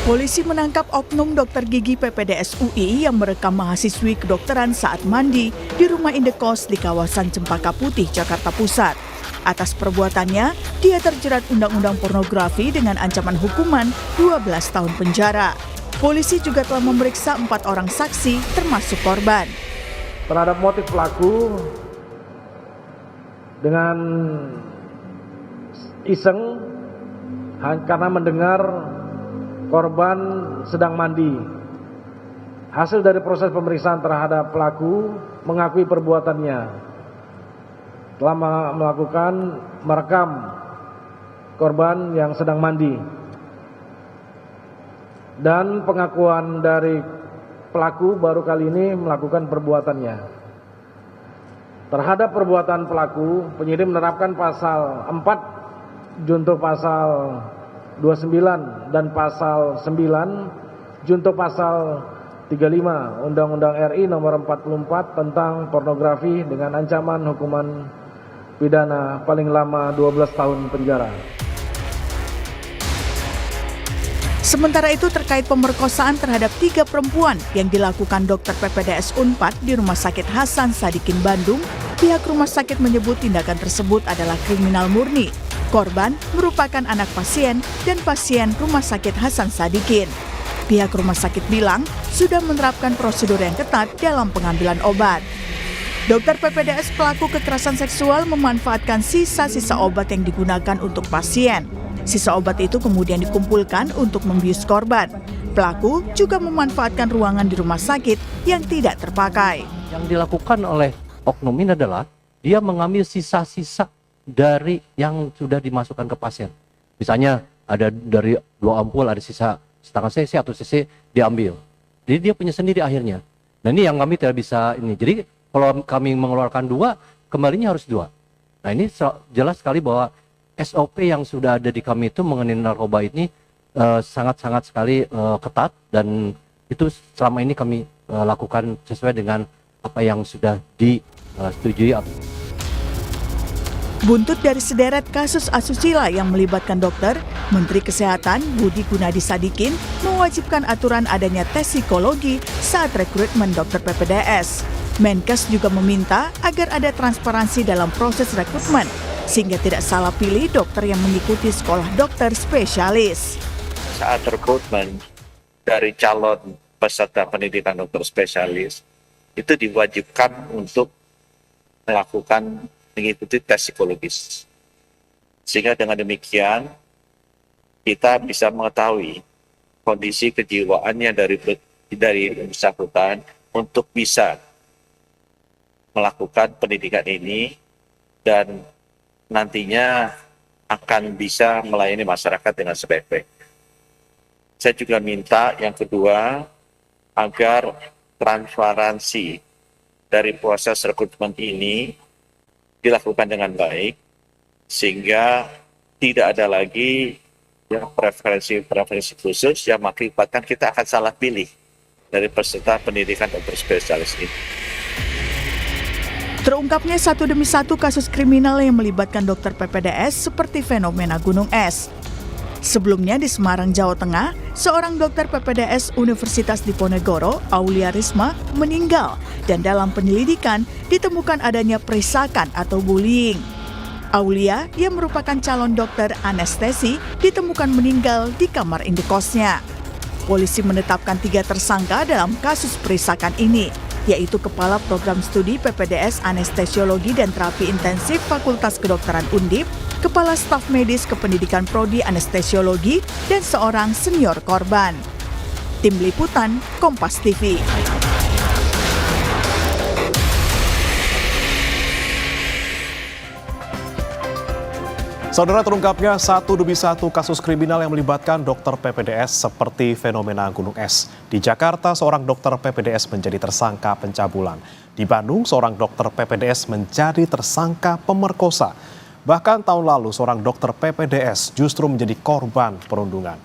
Polisi menangkap oknum dokter gigi PPDS UI yang merekam mahasiswi kedokteran saat mandi di rumah indekos di kawasan Cempaka Putih, Jakarta Pusat. Atas perbuatannya, dia terjerat Undang-Undang Pornografi dengan ancaman hukuman 12 tahun penjara. Polisi juga telah memeriksa 4 orang saksi termasuk korban. Terhadap motif pelaku dengan iseng karena mendengar korban sedang mandi. Hasil dari proses pemeriksaan terhadap pelaku mengakui perbuatannya. Telah merekam korban yang sedang mandi. Dan pengakuan dari pelaku baru kali ini melakukan perbuatannya. Terhadap perbuatan pelaku, penyidik menerapkan pasal 4 junto pasal 29 dan pasal 9 junto pasal 35 Undang-Undang RI nomor 44 tentang pornografi dengan ancaman hukuman pidana paling lama 12 tahun penjara. Sementara itu terkait pemerkosaan terhadap 3 perempuan yang dilakukan dokter PPDS Unpad di Rumah Sakit Hasan Sadikin Bandung, pihak rumah sakit menyebut tindakan tersebut adalah kriminal murni. Korban merupakan anak pasien dan pasien Rumah Sakit Hasan Sadikin. Pihak rumah sakit bilang sudah menerapkan prosedur yang ketat dalam pengambilan obat. Dokter PPDS pelaku kekerasan seksual memanfaatkan sisa-sisa obat yang digunakan untuk pasien. Sisa obat itu kemudian dikumpulkan untuk membius korban. Pelaku juga memanfaatkan ruangan di rumah sakit yang tidak terpakai. Yang dilakukan oleh oknum ini adalah dia mengambil sisa-sisa dari yang sudah dimasukkan ke pasien. Misalnya ada dari 2 ampul ada sisa setengah cc atau cc diambil. Jadi dia punya sendiri akhirnya. Nah ini yang kami tidak bisa ini. Jadi kalau kami mengeluarkan 2, kembalinya harus 2. Nah ini jelas sekali bahwa SOP yang sudah ada di kami itu mengenai narkoba ini sangat-sangat sekali ketat dan itu selama ini kami lakukan sesuai dengan apa yang sudah disetujui. Buntut dari sederet kasus asusila yang melibatkan dokter, Menteri Kesehatan Budi Gunadi Sadikin mewajibkan aturan adanya tes psikologi saat rekrutmen dokter PPDS. Menkes juga meminta agar ada transparansi dalam proses rekrutmen, sehingga tidak salah pilih dokter yang mengikuti sekolah dokter spesialis. Saat rekrutmen dari calon peserta pendidikan dokter spesialis, itu diwajibkan untuk mengikuti tes psikologis. Sehingga dengan demikian, kita bisa mengetahui kondisi kejiwaannya dari bersangkutan untuk bisa melakukan pendidikan ini dan nantinya akan bisa melayani masyarakat dengan sebaik-baiknya. Saya juga minta yang kedua, agar transparansi dari proses rekrutmen ini dilakukan dengan baik, sehingga tidak ada lagi yang preferensi khusus yang mengakibatkan kita akan salah pilih dari peserta pendidikan dokter spesialis ini. Terungkapnya satu demi satu kasus kriminal yang melibatkan dokter PPDS seperti fenomena gunung es. Sebelumnya di Semarang, Jawa Tengah, seorang dokter PPDS Universitas Diponegoro, Aulia Risma, meninggal dan dalam penyelidikan ditemukan adanya perisakan atau bullying. Aulia, yang merupakan calon dokter anestesi, ditemukan meninggal di kamar indekosnya. Polisi menetapkan 3 tersangka dalam kasus perisakan ini, yaitu Kepala Program Studi PPDS Anestesiologi dan Terapi Intensif Fakultas Kedokteran Undip, Kepala Staf Medis Kependidikan Prodi Anestesiologi, dan seorang senior korban. Tim Liputan, Kompas TV. Saudara, terungkapnya satu demi satu kasus kriminal yang melibatkan dokter PPDS seperti fenomena gunung es. Di Jakarta, seorang dokter PPDS menjadi tersangka pencabulan. Di Bandung, seorang dokter PPDS menjadi tersangka pemerkosa. Bahkan tahun lalu, seorang dokter PPDS justru menjadi korban perundungan.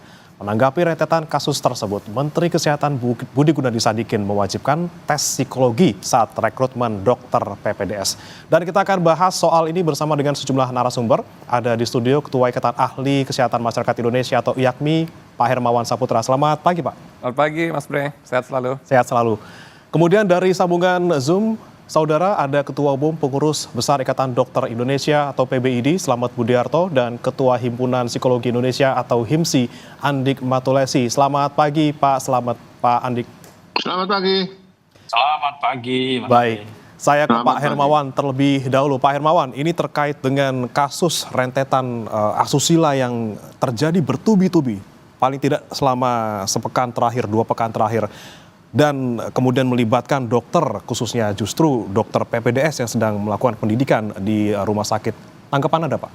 Menanggapi rentetan kasus tersebut, Menteri Kesehatan Budi Gunadi Sadikin mewajibkan tes psikologi saat rekrutmen dokter PPDS. Dan kita akan bahas soal ini bersama dengan sejumlah narasumber. Ada di studio Ketua Ikatan Ahli Kesehatan Masyarakat Indonesia atau IAKMI, Pak Hermawan Saputra. Selamat pagi, Pak. Selamat pagi, Mas Bre. Sehat selalu. Sehat selalu. Kemudian dari sambungan Zoom, Saudara, ada Ketua Umum Pengurus Besar Ikatan Dokter Indonesia atau PBID, Slamet Budiarto, dan Ketua Himpunan Psikologi Indonesia atau HIMSI, Andik Matulesi. Selamat pagi, Pak. Selamat, Pak Andik. Selamat pagi. Selamat pagi. Baik, saya ke Pak Hermawan terlebih dahulu. Pak Hermawan, ini terkait dengan kasus rentetan asusila yang terjadi bertubi-tubi, paling tidak selama sepekan terakhir, 2 pekan terakhir. Dan kemudian melibatkan dokter, khususnya justru dokter PPDS yang sedang melakukan pendidikan di rumah sakit. Tanggapan Anda, Pak?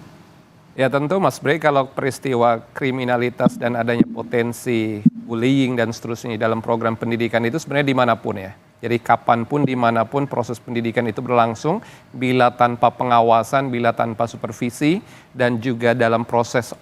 Ya tentu Mas Bre, kalau peristiwa kriminalitas dan adanya potensi bullying dan seterusnya dalam program pendidikan itu sebenarnya dimanapun ya. Jadi kapanpun, dimanapun proses pendidikan itu berlangsung, bila tanpa pengawasan, bila tanpa supervisi, dan juga dalam proses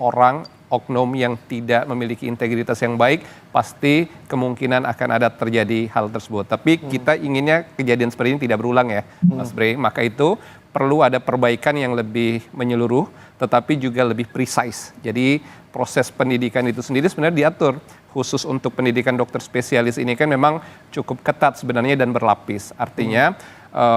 oknum yang tidak memiliki integritas yang baik, pasti kemungkinan akan ada terjadi hal tersebut. Tapi kita inginnya kejadian seperti ini tidak berulang ya, Mas Bre. Maka itu perlu ada perbaikan yang lebih menyeluruh, tetapi juga lebih precise. Jadi proses pendidikan itu sendiri sebenarnya diatur. Khusus untuk pendidikan dokter spesialis ini kan memang cukup ketat sebenarnya dan berlapis. Artinya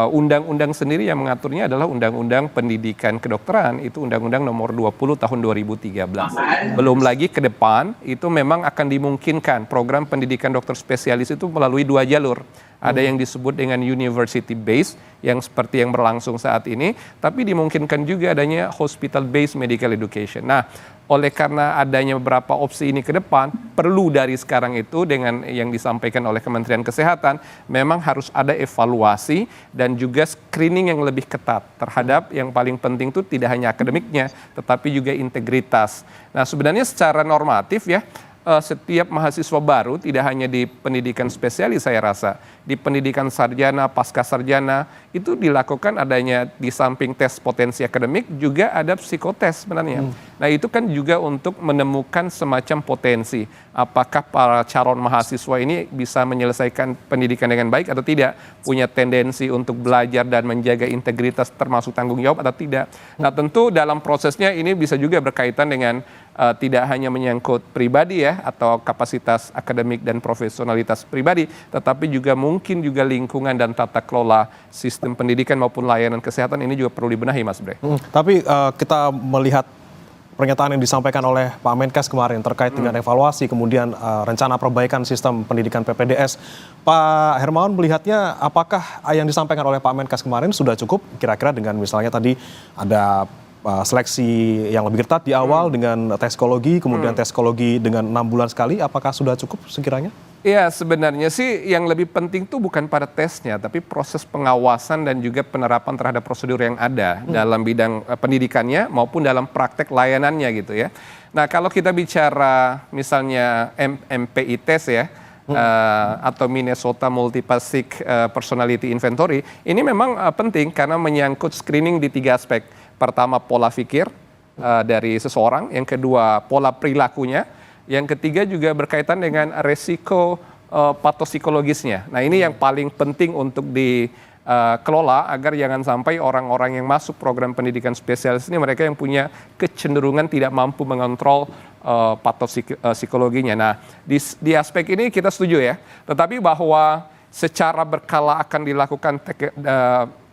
undang-undang sendiri yang mengaturnya adalah Undang-Undang Pendidikan Kedokteran, itu Undang-Undang nomor 20 tahun 2013. Belum lagi ke depan itu memang akan dimungkinkan program pendidikan dokter spesialis itu melalui 2 jalur. Ada yang disebut dengan university based yang seperti yang berlangsung saat ini, tapi dimungkinkan juga adanya hospital based medical education. Nah, oleh karena adanya beberapa opsi ini ke depan, perlu dari sekarang itu dengan yang disampaikan oleh Kementerian Kesehatan, memang harus ada evaluasi dan juga screening yang lebih ketat terhadap yang paling penting itu tidak hanya akademiknya, tetapi juga integritas. Nah, sebenarnya secara normatif ya, setiap mahasiswa baru tidak hanya di pendidikan spesialis saya rasa, di pendidikan sarjana, pasca sarjana itu dilakukan adanya di samping tes potensi akademik juga ada psikotes sebenarnya. Nah itu kan juga untuk menemukan semacam potensi apakah para calon mahasiswa ini bisa menyelesaikan pendidikan dengan baik atau tidak, punya tendensi untuk belajar dan menjaga integritas termasuk tanggung jawab atau tidak. Nah tentu dalam prosesnya ini bisa juga berkaitan dengan tidak hanya menyangkut pribadi ya atau kapasitas akademik dan profesionalitas pribadi, tetapi juga mungkin juga lingkungan dan tata kelola sistem pendidikan maupun layanan kesehatan ini juga perlu dibenahi, Mas Bre. Tapi kita melihat pernyataan yang disampaikan oleh Pak Menkes kemarin terkait dengan evaluasi, kemudian rencana perbaikan sistem pendidikan PPDS. Pak Hermawan melihatnya apakah yang disampaikan oleh Pak Menkes kemarin sudah cukup kira-kira dengan misalnya tadi ada seleksi yang lebih ketat di awal dengan tes psikologi, kemudian tes psikologi dengan 6 bulan sekali, apakah sudah cukup sekiranya? Ya sebenarnya sih yang lebih penting tuh bukan pada tesnya, tapi proses pengawasan dan juga penerapan terhadap prosedur yang ada dalam bidang pendidikannya maupun dalam praktek layanannya gitu ya. Nah kalau kita bicara misalnya MPI test ya, atau Minnesota Multipasic Personality Inventory, ini memang penting karena menyangkut screening di 3 aspek. Pertama pola pikir dari seseorang, yang kedua pola perilakunya, yang ketiga juga berkaitan dengan resiko patopsikologisnya. Nah ini yang paling penting untuk dikelola agar jangan sampai orang-orang yang masuk program pendidikan spesialis ini mereka yang punya kecenderungan tidak mampu mengontrol patopsikologinya. Nah di aspek ini kita setuju ya, tetapi bahwa secara berkala akan dilakukan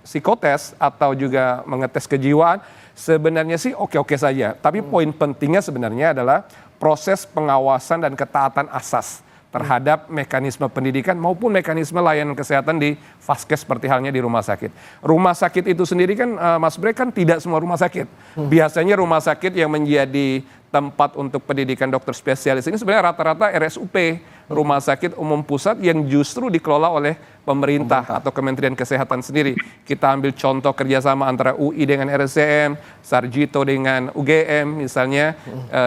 psikotes atau juga mengetes kejiwaan sebenarnya sih oke-oke saja. Tapi poin pentingnya sebenarnya adalah proses pengawasan dan ketaatan asas terhadap mekanisme pendidikan maupun mekanisme layanan kesehatan di vaskes seperti halnya di rumah sakit. Rumah sakit itu sendiri kan Mas Bre kan tidak semua rumah sakit. Biasanya rumah sakit yang menjadi tempat untuk pendidikan dokter spesialis ini sebenarnya rata-rata RSUP, rumah sakit umum pusat yang justru dikelola oleh pemerintah atau Kementerian Kesehatan sendiri. Kita ambil contoh kerjasama antara UI dengan RSCM, Sarjito dengan UGM misalnya,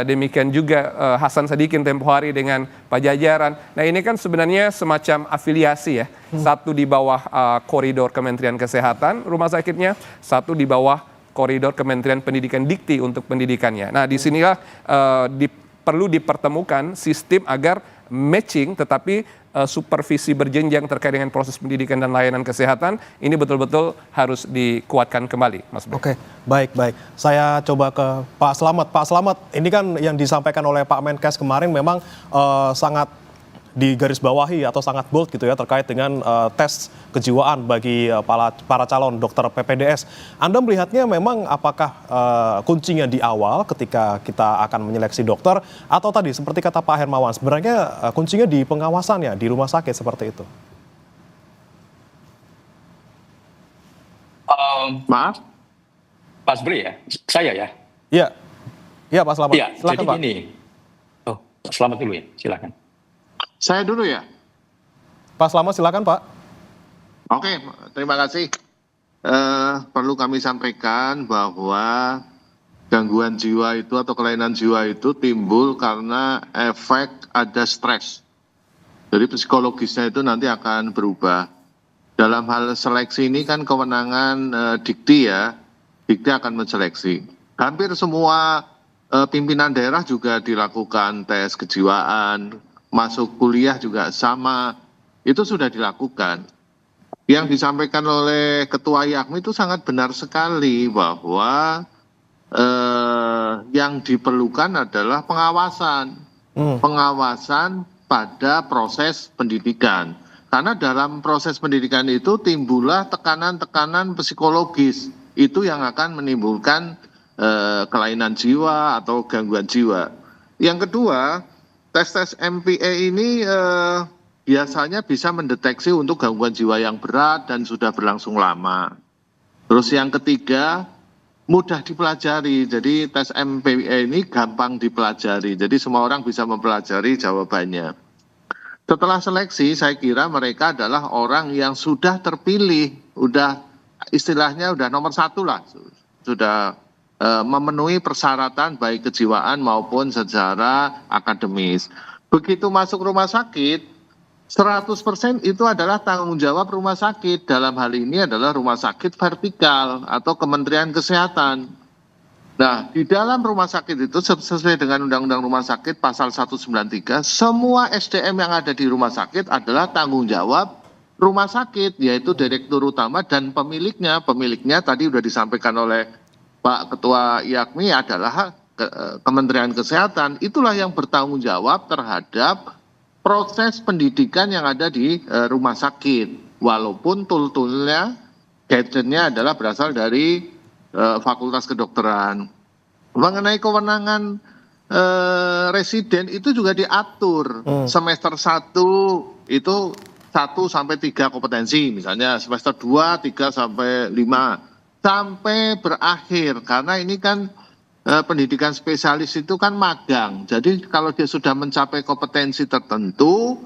demikian juga Hasan Sadikin tempo hari dengan Pajajaran. Nah ini kan sebenarnya semacam afiliasi ya, satu di bawah koridor Kementerian Kesehatan rumah sakitnya, satu di bawah koridor Kementerian Pendidikan Dikti untuk pendidikannya. Nah disinilah perlu dipertemukan sistem agar matching tetapi supervisi berjenjang terkait dengan proses pendidikan dan layanan kesehatan, ini betul-betul harus dikuatkan kembali, Mas Bro. Oke, baik. Saya coba ke Pak Slamet. Pak Slamet, ini kan yang disampaikan oleh Pak Menkes kemarin memang sangat digarisbawahi atau sangat bold gitu ya terkait dengan tes kejiwaan bagi para calon dokter PPDS. Anda melihatnya memang apakah kuncinya di awal ketika kita akan menyeleksi dokter atau tadi seperti kata Pak Hermawan sebenarnya kuncinya di pengawasannya di rumah sakit seperti itu? Maaf, Mas Bri ya? Saya ya? Iya Pak Slamet. Iya, Silakan jadi Pak. gini. Oh, selamat dulu ya, silakan. Saya dulu ya. Pak Slamet silakan Pak. Oke, terima kasih. Perlu kami sampaikan bahwa gangguan jiwa itu atau kelainan jiwa itu timbul karena efek ada stres. Jadi psikologisnya itu nanti akan berubah. Dalam hal seleksi ini kan kewenangan Dikti ya. Dikti akan menseleksi. Hampir semua pimpinan daerah juga dilakukan tes kejiwaan, masuk kuliah juga sama, itu sudah dilakukan. Yang disampaikan oleh Ketua YAKMI itu sangat benar sekali bahwa yang diperlukan adalah pengawasan. Pengawasan pada proses pendidikan. Karena dalam proses pendidikan itu timbullah tekanan-tekanan psikologis. Itu yang akan menimbulkan kelainan jiwa atau gangguan jiwa. Yang kedua, tes MPA ini biasanya bisa mendeteksi untuk gangguan jiwa yang berat dan sudah berlangsung lama. Terus yang ketiga, mudah dipelajari. Jadi tes MPA ini gampang dipelajari. Jadi semua orang bisa mempelajari jawabannya. Setelah seleksi, saya kira mereka adalah orang yang sudah terpilih, istilahnya udah nomor 1 lah, sudah memenuhi persyaratan baik kejiwaan maupun secara akademis. Begitu masuk rumah sakit, 100% itu adalah tanggung jawab rumah sakit. Dalam hal ini adalah rumah sakit vertikal atau Kementerian Kesehatan. Nah, di dalam rumah sakit itu sesuai dengan Undang-Undang Rumah Sakit pasal 193, semua SDM yang ada di rumah sakit adalah tanggung jawab rumah sakit, yaitu direktur utama dan pemiliknya. Pemiliknya tadi sudah disampaikan oleh Pak Ketua YAKMI adalah Kementerian Kesehatan. Itulah yang bertanggung jawab terhadap proses pendidikan yang ada di rumah sakit. Walaupun tool-toolnya, gadgetnya adalah berasal dari Fakultas Kedokteran. Mengenai kewenangan residen itu juga diatur. Semester 1 itu 1 sampai 3 kompetensi, misalnya semester 2, 3 sampai 5 sampai berakhir, karena ini kan pendidikan spesialis itu kan magang. Jadi kalau dia sudah mencapai kompetensi tertentu,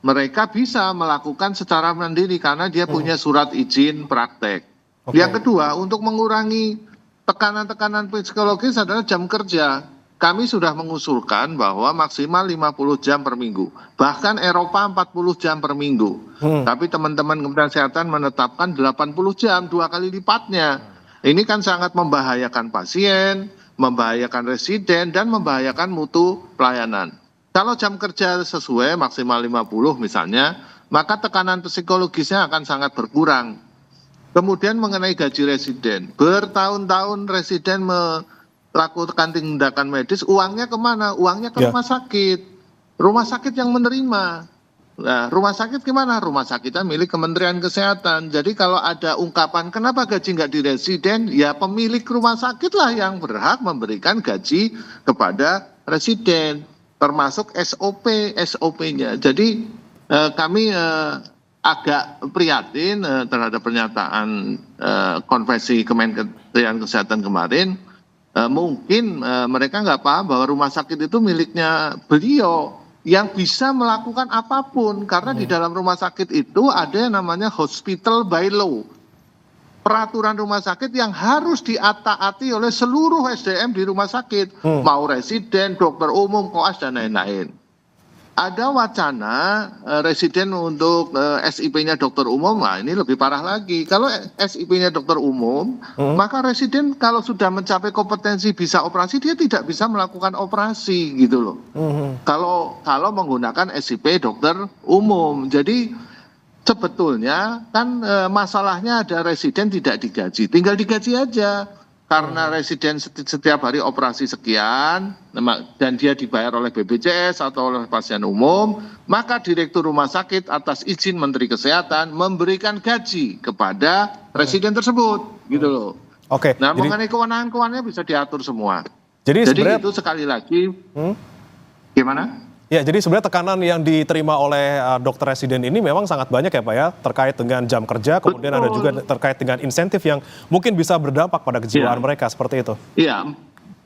mereka bisa melakukan secara mandiri karena dia punya surat izin praktek. Yang kedua, untuk mengurangi tekanan-tekanan psikologis adalah jam kerja. Kami sudah mengusulkan bahwa maksimal 50 jam per minggu. Bahkan Eropa 40 jam per minggu. Tapi teman-teman Kementerian Kesehatan menetapkan 80 jam, 2 kali lipatnya. Ini kan sangat membahayakan pasien, membahayakan residen, dan membahayakan mutu pelayanan. Kalau jam kerja sesuai maksimal 50 misalnya, maka tekanan psikologisnya akan sangat berkurang. Kemudian mengenai gaji residen, bertahun-tahun residen melakukan tindakan medis, uangnya kemana? Uangnya ke rumah sakit. Rumah sakit yang menerima. Nah, rumah sakit gimana? Rumah sakitnya milik Kementerian Kesehatan. Jadi kalau ada ungkapan kenapa gaji nggak di residen, ya pemilik rumah sakit lah yang berhak memberikan gaji kepada residen, termasuk SOP-nya. Jadi kami agak prihatin terhadap pernyataan konvensi Kementerian Kesehatan kemarin. Mungkin mereka nggak paham bahwa rumah sakit itu miliknya beliau yang bisa melakukan apapun, karena di dalam rumah sakit itu ada yang namanya hospital by law, peraturan rumah sakit yang harus ditaati oleh seluruh SDM di rumah sakit, mau residen, dokter umum, koas, dan lain-lain. ada wacana residen untuk SIP-nya dokter umum, nah ini lebih parah lagi. Kalau SIP-nya dokter umum, maka residen kalau sudah mencapai kompetensi bisa operasi, dia tidak bisa melakukan operasi gitu loh. Kalau menggunakan SIP dokter umum. Jadi sebetulnya kan masalahnya ada residen tidak digaji, tinggal digaji aja. Karena residen setiap hari operasi sekian dan dia dibayar oleh BPJS atau oleh pasien umum, maka direktur rumah sakit atas izin Menteri Kesehatan memberikan gaji kepada residen tersebut, gitu loh. Oke. Nah, mengenai kewenangan-kewenangannya bisa diatur semua. Jadi itu sekali lagi, gimana? Ya, jadi sebenarnya tekanan yang diterima oleh dokter residen ini memang sangat banyak ya Pak ya, terkait dengan jam kerja, kemudian ada juga terkait dengan insentif yang mungkin bisa berdampak pada kejiwaan mereka, seperti itu. Iya,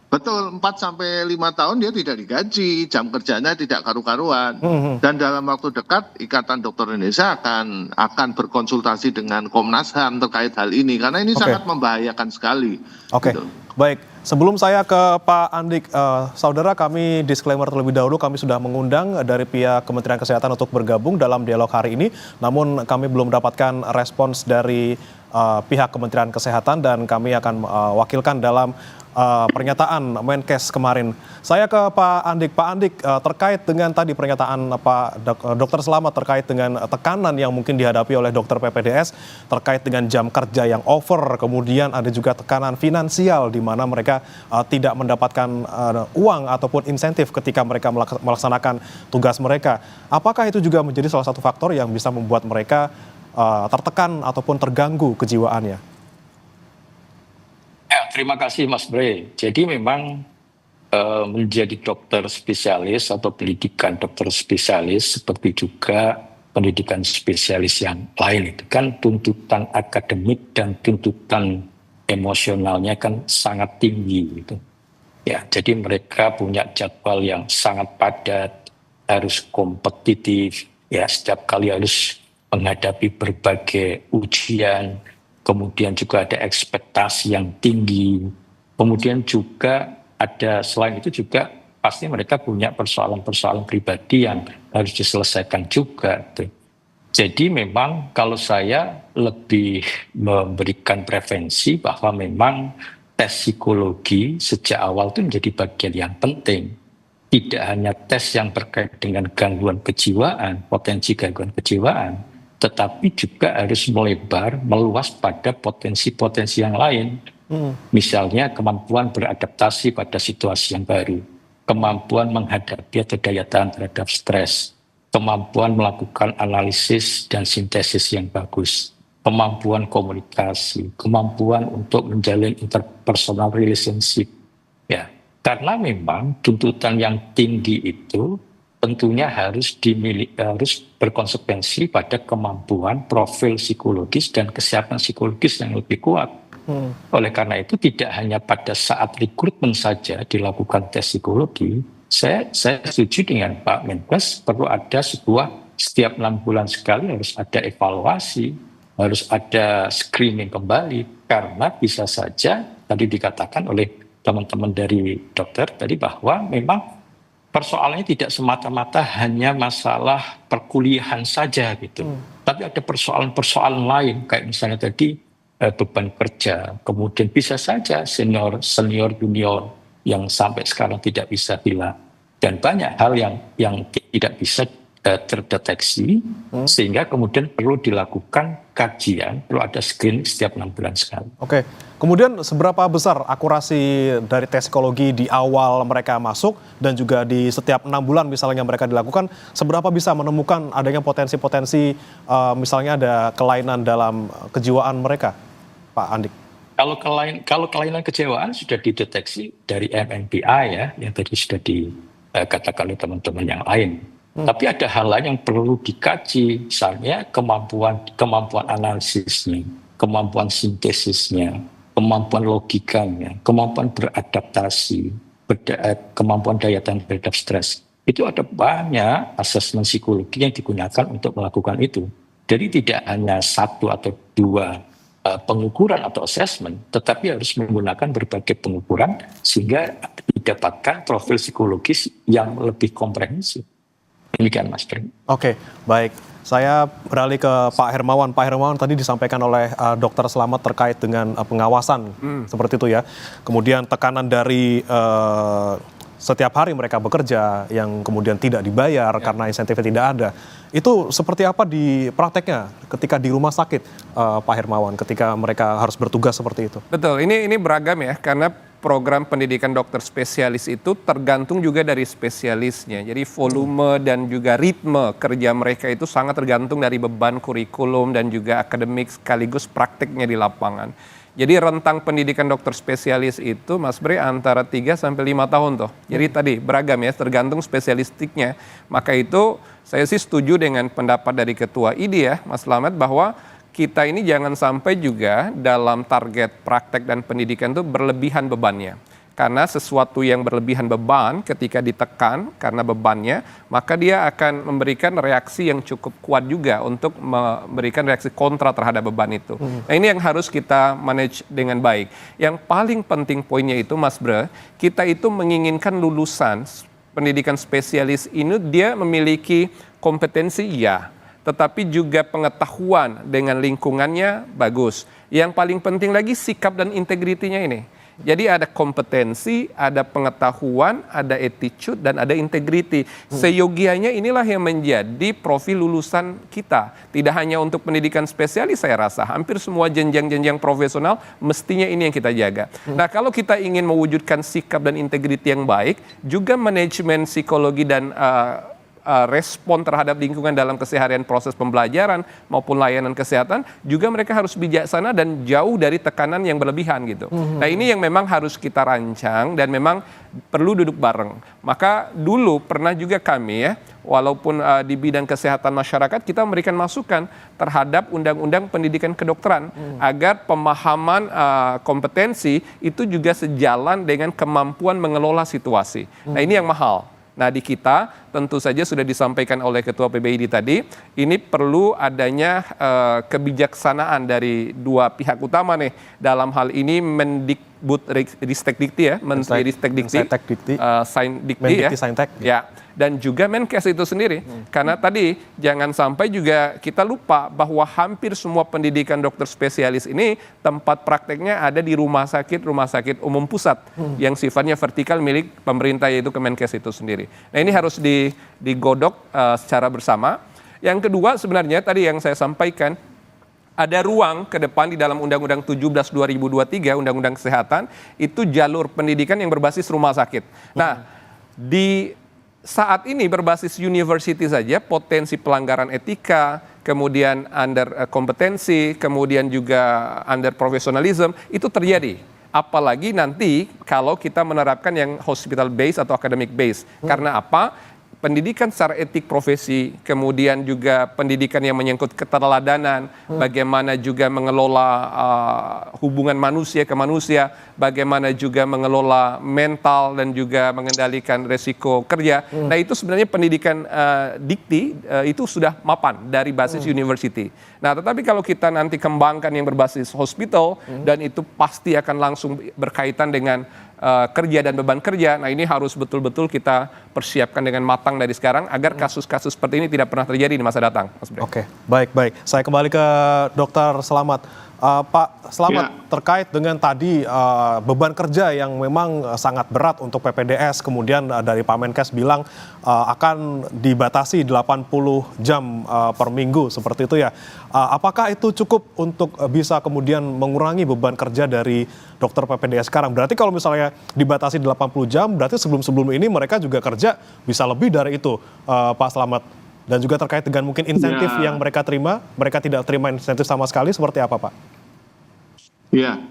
betul, 4-5 tahun dia tidak digaji, jam kerjanya tidak karu-karuan. Dan dalam waktu dekat Ikatan Dokter Indonesia akan berkonsultasi dengan Komnas HAM terkait hal ini, karena ini sangat membahayakan sekali. Oke, Gitu. baik. Sebelum saya ke Pak Andik, saudara, kami disclaimer terlebih dahulu, kami sudah mengundang dari pihak Kementerian Kesehatan untuk bergabung dalam dialog hari ini, namun kami belum mendapatkan respons dari pihak Kementerian Kesehatan dan kami akan wakilkan dalam pernyataan Menkes kemarin. Saya ke Pak Andik. Pak Andik, terkait dengan tadi pernyataan Pak Dokter Slamet terkait dengan tekanan yang mungkin dihadapi oleh dokter PPDS terkait dengan jam kerja yang over, kemudian ada juga tekanan finansial di mana mereka tidak mendapatkan uang ataupun insentif ketika mereka melaksanakan tugas mereka. Apakah itu juga menjadi salah satu faktor yang bisa membuat mereka tertekan ataupun terganggu kejiwaannya? Ya, terima kasih Mas Bre. Jadi memang menjadi dokter spesialis atau pendidikan dokter spesialis seperti juga pendidikan spesialis yang lain itu kan tuntutan akademik dan tuntutan emosionalnya kan sangat tinggi gitu. Ya, jadi mereka punya jadwal yang sangat padat, harus kompetitif, ya setiap kali harus menghadapi berbagai ujian. Kemudian juga ada ekspektasi yang tinggi. Kemudian juga ada, selain itu juga pasti mereka punya persoalan-persoalan pribadi yang harus diselesaikan juga. Jadi memang kalau saya lebih memberikan preferensi bahwa memang tes psikologi sejak awal itu menjadi bagian yang penting. Tidak hanya tes yang terkait dengan gangguan kejiwaan, potensi gangguan kejiwaan, tetapi juga harus melebar, meluas pada potensi-potensi yang lain. Misalnya kemampuan beradaptasi pada situasi yang baru, kemampuan menghadapi atau daya tahan terhadap stres, kemampuan melakukan analisis dan sintesis yang bagus, kemampuan komunikasi, kemampuan untuk menjalin interpersonal relationship. Ya, karena memang tuntutan yang tinggi itu tentunya harus berkonsekuensi pada kemampuan profil psikologis dan kesiapan psikologis yang lebih kuat. Oleh karena itu tidak hanya pada saat rekrutmen saja dilakukan tes psikologi, saya setuju dengan Pak Menkes perlu ada setiap 6 bulan sekali harus ada evaluasi, harus ada screening kembali, karena bisa saja tadi dikatakan oleh teman-teman dari dokter tadi bahwa memang persoalannya tidak semata-mata hanya masalah perkuliahan saja gitu. Tapi ada persoalan-persoalan lain kayak misalnya tadi beban kerja, kemudian bisa saja senior junior yang sampai sekarang tidak bisa bilang, dan banyak hal yang tidak bisa terdeteksi sehingga kemudian perlu dilakukan kajian, perlu ada screening setiap 6 bulan sekali. Oke, kemudian seberapa besar akurasi dari tes psikologi di awal mereka masuk dan juga di setiap 6 bulan misalnya mereka dilakukan, seberapa bisa menemukan adanya potensi-potensi misalnya ada kelainan dalam kejiwaan mereka, Pak Andik? Kalau kelainan kejiwaan sudah dideteksi dari MMPI ya, yang tadi sudah dikatakan oleh teman-teman yang lain. Tapi ada hal lain yang perlu dikaji, misalnya kemampuan analisisnya, kemampuan sintesisnya, kemampuan logikanya, kemampuan beradaptasi, kemampuan daya tahan terhadap stres. Itu ada banyak asesmen psikologi yang digunakan untuk melakukan itu. Jadi tidak hanya 1 atau 2 pengukuran atau assessment, tetapi harus menggunakan berbagai pengukuran sehingga didapatkan profil psikologis yang lebih komprehensif. Demikian Mas Bro. Oke, baik. Saya beralih ke Pak Hermawan. Pak Hermawan, tadi disampaikan oleh Dokter Selamat terkait dengan pengawasan seperti itu ya. Kemudian tekanan dari setiap hari mereka bekerja yang kemudian tidak dibayar karena insentifnya tidak ada. Itu seperti apa di prakteknya ketika di rumah sakit, Pak Hermawan, ketika mereka harus bertugas seperti itu? Betul, ini beragam ya, karena program pendidikan dokter spesialis itu tergantung juga dari spesialisnya. Jadi volume dan juga ritme kerja mereka itu sangat tergantung dari beban kurikulum dan juga akademik sekaligus prakteknya di lapangan. Jadi rentang pendidikan dokter spesialis itu Mas Bre antara 3 sampai 5 tahun tuh. Jadi tadi beragam ya, tergantung spesialistiknya. Maka itu saya sih setuju dengan pendapat dari Ketua IDI ya, Mas Slamet, bahwa kita ini jangan sampai juga dalam target praktek dan pendidikan itu berlebihan bebannya. Karena sesuatu yang berlebihan beban ketika ditekan karena bebannya, maka dia akan memberikan reaksi yang cukup kuat juga untuk memberikan reaksi kontra terhadap beban itu. Nah ini yang harus kita manage dengan baik. Yang paling penting poinnya itu Mas Bre, kita itu menginginkan lulusan pendidikan spesialis ini dia memiliki kompetensi ya, tetapi juga pengetahuan dengan lingkungannya bagus. Yang paling penting lagi sikap dan integritinya ini. Jadi ada kompetensi, ada pengetahuan, ada attitude, dan ada integriti. Seyogianya inilah yang menjadi profil lulusan kita. Tidak hanya untuk pendidikan spesialis saya rasa, hampir semua jenjang-jenjang profesional mestinya ini yang kita jaga. Nah kalau kita ingin mewujudkan sikap dan integriti yang baik, juga manajemen psikologi dan respon terhadap lingkungan dalam keseharian proses pembelajaran maupun layanan kesehatan juga mereka harus bijaksana dan jauh dari tekanan yang berlebihan gitu. Nah ini yang memang harus kita rancang dan memang perlu duduk bareng. Maka dulu pernah juga kami ya, walaupun di bidang kesehatan masyarakat kita memberikan masukan terhadap undang-undang pendidikan kedokteran agar pemahaman kompetensi itu juga sejalan dengan kemampuan mengelola situasi. Nah ini yang mahal. Nah di kita tentu saja sudah disampaikan oleh Ketua PBID tadi, ini perlu adanya kebijaksanaan dari dua pihak utama nih. Dalam hal ini Ristekdikti ya, Menteri Ristekdikti, Saindikti ya, dan juga Menkes itu sendiri. Karena tadi jangan sampai juga kita lupa bahwa hampir semua pendidikan dokter spesialis ini tempat prakteknya ada di rumah sakit umum pusat yang sifatnya vertikal milik pemerintah yaitu Kemenkes itu sendiri. Nah ini harus digodok secara bersama. Yang kedua sebenarnya tadi yang saya sampaikan, ada ruang ke depan di dalam Undang-Undang 17/2023, Undang-Undang Kesehatan, itu jalur pendidikan yang berbasis rumah sakit. Nah, di saat ini berbasis university saja, potensi pelanggaran etika, kemudian under kompetensi, kemudian juga under professionalism, itu terjadi. Apalagi nanti kalau kita menerapkan yang hospital base atau academic base. Karena apa? Pendidikan secara etik profesi, kemudian juga pendidikan yang menyangkut keteladanan, bagaimana juga mengelola hubungan manusia ke manusia, bagaimana juga mengelola mental dan juga mengendalikan resiko kerja. Nah itu sebenarnya pendidikan dikti itu sudah mapan dari basis university. Nah tetapi kalau kita nanti kembangkan yang berbasis hospital dan itu pasti akan langsung berkaitan dengan kerja dan beban kerja. Nah ini harus betul-betul kita persiapkan dengan matang dari sekarang agar kasus-kasus seperti ini tidak pernah terjadi di masa datang, Mas Bre. Oke, baik. Saya kembali ke Dokter Selamat. Pak Selamat, terkait dengan tadi beban kerja yang memang sangat berat untuk PPDS, kemudian dari Pak Menkes bilang akan dibatasi 80 jam per minggu, seperti itu ya. Apakah itu cukup untuk bisa kemudian mengurangi beban kerja dari dokter PPDS sekarang? Berarti kalau misalnya dibatasi 80 jam, berarti sebelum-sebelum ini mereka juga kerja bisa lebih dari itu, Pak Selamat. Dan juga terkait dengan mungkin insentif yang mereka terima, mereka tidak terima insentif sama sekali, seperti apa Pak? Ya,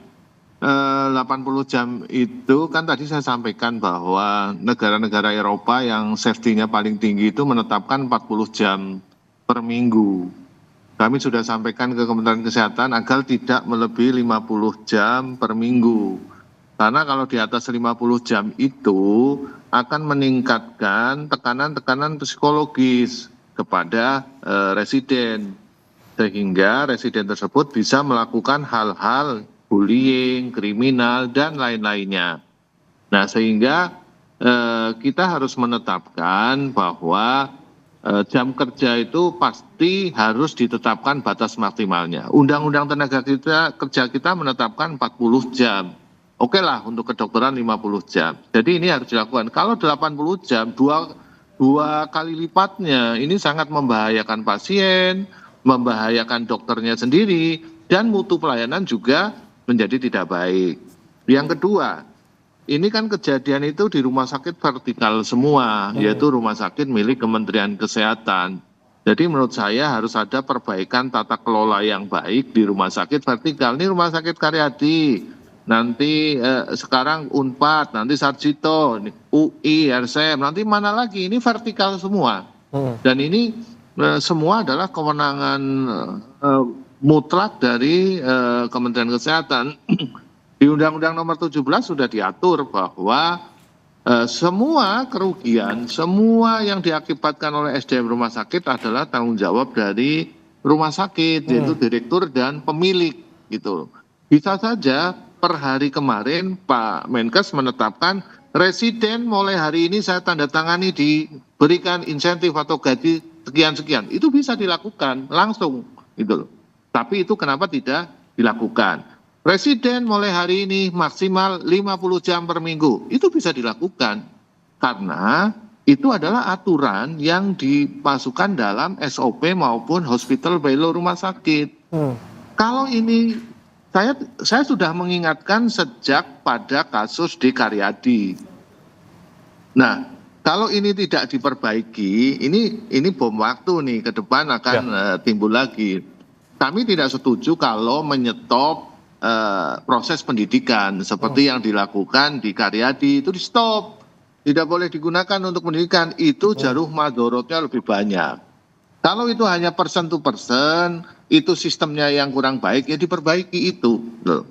80 jam itu kan tadi saya sampaikan bahwa negara-negara Eropa yang safety-nya paling tinggi itu menetapkan 40 jam per minggu. Kami sudah sampaikan ke Kementerian Kesehatan agar tidak melebihi 50 jam per minggu. Karena kalau di atas 50 jam itu akan meningkatkan tekanan-tekanan psikologis kepada residen, sehingga residen tersebut bisa melakukan hal-hal bullying, kriminal, dan lain-lainnya. Nah, sehingga kita harus menetapkan bahwa jam kerja itu pasti harus ditetapkan batas maksimalnya. Undang-undang tenaga kerja kita menetapkan 40 jam. Oke lah untuk kedokteran 50 jam. Jadi ini harus dilakukan. Kalau 80 jam, dua kali lipatnya, ini sangat membahayakan pasien, membahayakan dokternya sendiri, dan mutu pelayanan juga menjadi tidak baik. Yang kedua, ini kan kejadian itu di rumah sakit vertikal semua, yaitu rumah sakit milik Kementerian Kesehatan. Jadi menurut saya harus ada perbaikan tata kelola yang baik di rumah sakit vertikal. Ini rumah sakit Karyadi, nanti sekarang Unpad, nanti Sarjito, UI, RSM, nanti mana lagi, ini vertikal semua. Dan ini semua adalah kewenangan mutlak dari Kementerian Kesehatan. Di Undang-Undang Nomor 17 sudah diatur bahwa semua kerugian, semua yang diakibatkan oleh SDM rumah sakit adalah tanggung jawab dari rumah sakit, yaitu direktur dan pemilik, gitu. Bisa saja per hari kemarin Pak Menkes menetapkan residen mulai hari ini saya tanda tangani diberikan insentif atau gaji sekian-sekian. Itu bisa dilakukan langsung, gitu loh. Tapi itu kenapa tidak dilakukan? Residen mulai hari ini maksimal 50 jam per minggu. Itu bisa dilakukan. Karena itu adalah aturan yang dimasukkan dalam SOP maupun hospital bylaw rumah sakit. Kalau ini saya sudah mengingatkan sejak pada kasus di Karyadi. Nah, kalau ini tidak diperbaiki, ini bom waktu nih, ke depan akan timbul lagi. Kami tidak setuju kalau menyetop proses pendidikan seperti yang dilakukan di Karyadi, itu di stop. Tidak boleh digunakan untuk pendidikan, itu jaruh madorotnya lebih banyak. Kalau itu hanya person to person, itu sistemnya yang kurang baik, ya diperbaiki itu. Loh.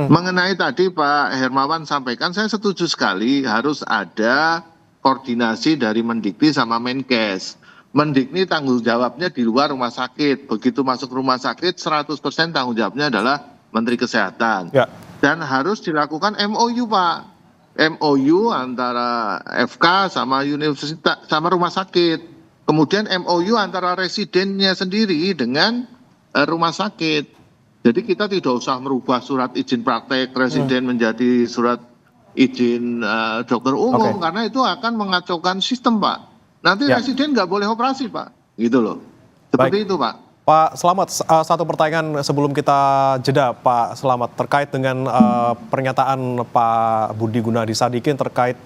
Mengenai tadi Pak Hermawan sampaikan, saya setuju sekali harus ada koordinasi dari Mendikti sama Menkes. Mendikti tanggung jawabnya di luar rumah sakit. Begitu masuk rumah sakit, 100% tanggung jawabnya adalah Menteri Kesehatan. Ya. Dan harus dilakukan MOU Pak. MOU antara FK sama universitas sama rumah sakit. Kemudian MOU antara residennya sendiri dengan rumah sakit. Jadi kita tidak usah merubah surat izin praktek residen menjadi surat izin dokter umum, karena itu akan mengacaukan sistem Pak. Nanti residen nggak boleh operasi Pak, gitu loh. Seperti itu Pak. Pak Slamet, satu pertanyaan sebelum kita jeda Pak Slamet terkait dengan pernyataan Pak Budi Gunadi Sadikin terkait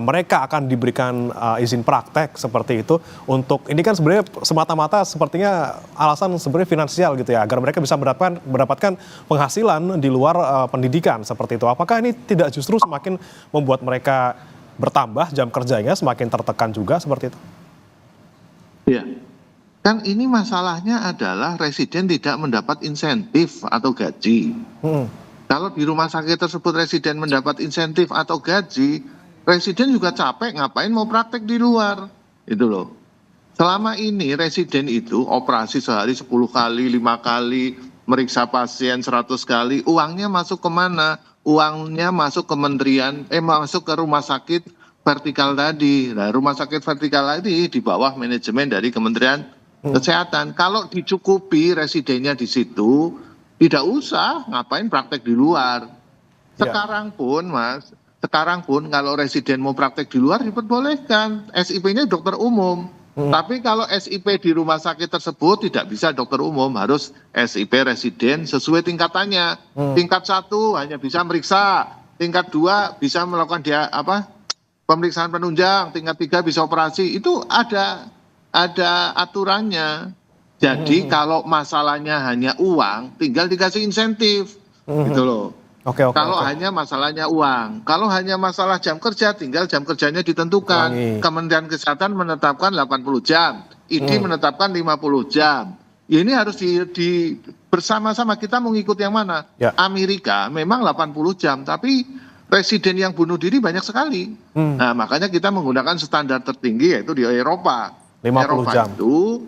mereka akan diberikan izin praktek seperti itu untuk ini kan sebenarnya semata-mata sepertinya alasan sebenarnya finansial gitu ya, agar mereka bisa mendapatkan penghasilan di luar pendidikan seperti itu. Apakah ini tidak justru semakin membuat mereka bertambah jam kerjanya, semakin tertekan juga seperti itu? Iya. Kan ini masalahnya adalah residen tidak mendapat insentif atau gaji. Kalau di rumah sakit tersebut residen mendapat insentif atau gaji, residen juga capek, ngapain mau praktek di luar, itu loh. Selama ini residen itu operasi sehari 10 kali, 5 kali, meriksa pasien 100 kali, uangnya masuk kemana? Uangnya masuk kementerian, masuk ke rumah sakit vertikal tadi. Nah, rumah sakit vertikal tadi di bawah manajemen dari Kementerian Kesehatan. Kalau dicukupi residennya di situ, tidak usah ngapain praktek di luar. Sekarang pun Mas, sekarang pun kalau residen mau praktek di luar diperbolehkan, SIP-nya dokter umum. Tapi kalau SIP di rumah sakit tersebut tidak bisa dokter umum, harus SIP residen sesuai tingkatannya. Tingkat 1 hanya bisa meriksa, tingkat 2 bisa melakukan pemeriksaan penunjang, tingkat 3 bisa operasi. Itu ada aturannya. Jadi kalau masalahnya hanya uang, tinggal dikasih insentif, gitu loh. Kalau hanya masalahnya uang, kalau hanya masalah jam kerja, tinggal jam kerjanya ditentukan. Kementerian Kesehatan menetapkan 80 jam, ID menetapkan 50 jam. Ini harus bersama-sama kita mengikut yang mana? Amerika memang 80 jam, tapi residen yang bunuh diri banyak sekali. Nah, makanya kita menggunakan standar tertinggi yaitu di Eropa. 50 jam. Itu